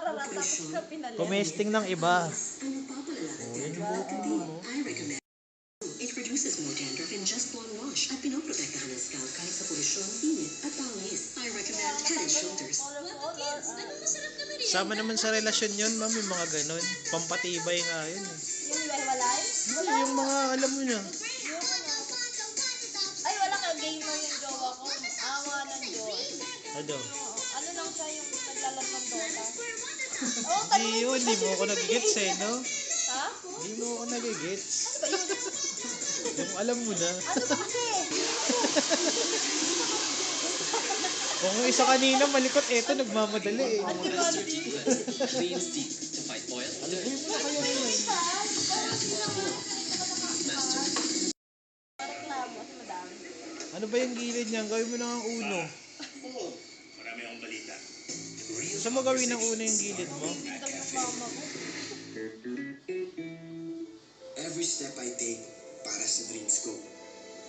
Tapos ka pinalit. Kumesting ng iba. Ang nagpapalala ng Yan dandruff yung at buhok mo. I recommend. It reduces more dandruff in just one wash at pinoprotektahan ng scalp kahit sa polusyon, init at pangis. I recommend Head and Shoulders. Sama naman sa relasyon yun, ma'am, yung mga ganun. Pampatibay nga yun. Yung hiwalay? Hindi, yung mga alam mo na. Ay, wala ka. Gamer yung jowa ko. Awa ng Diyos. Ano? Ano lang siya yung naglalaro ng Dota? Oo, Hindi yun, hindi mo ako nagigits eh, no? Ha? Hindi mo ako nagigits. Ano ba yun? Yung alam mo na. Ano ba kasi? Kung yung isa kanina malikot, eto nagmamadali eh. Clean stick to fight oil. Alagay mo na kaya yun. Reklamo si madam. Ano ba yung gilid niyan? Gawin mo na ang uno. Marami akong balita. Gusto mo gawin ng uno yung gilid mo? Tingnan ng mama ko. Every step I take para sa dreams ko.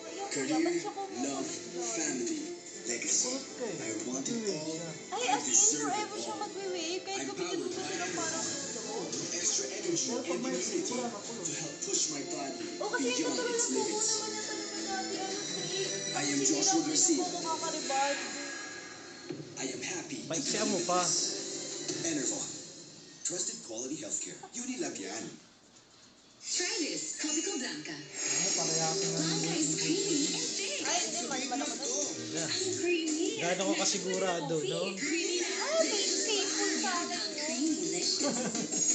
Ayaw ko Career, ba't siya kumukulit love, doon? family, legacy. I want it all. Ay, as in, forever siya magwe-wave. Kahit gamitin mo pa silang parang doon. Extra energy and immunity to help push my body O kasi yung beyond natural its ang buko limits. naman niya talaga dati. Ano, si... I am Joshua Garcia. Hindi lang nakaka-revive. I am happy. Paiksian mo pa. Enervon. Trusted quality healthcare. Unilag yan. Try this, Tropical Blanca. Pakayakin na. Blanca is creamy and thick. Ay, hindi. Maliban ako doon. Ang creamy. Gano'n ko kasigurado, no? Creamy. Ay, may faithful sa akin yun. Creamy.